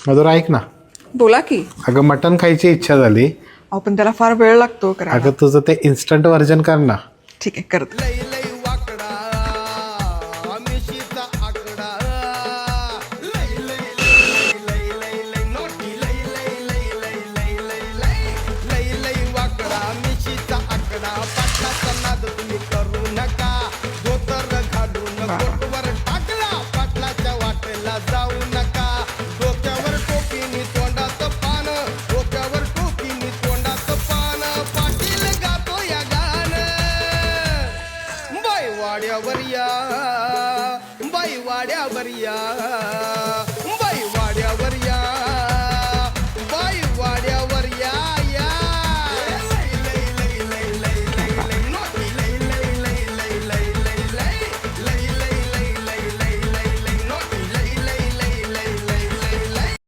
मधुर ऐक ना, बोला की. अगं मटण खायची इच्छा झाली. अहो पण त्याला फार वेळ लागतो करायला. अगं तुझं ते इन्स्टंट व्हर्जन कर ना. ठीक आहे करते.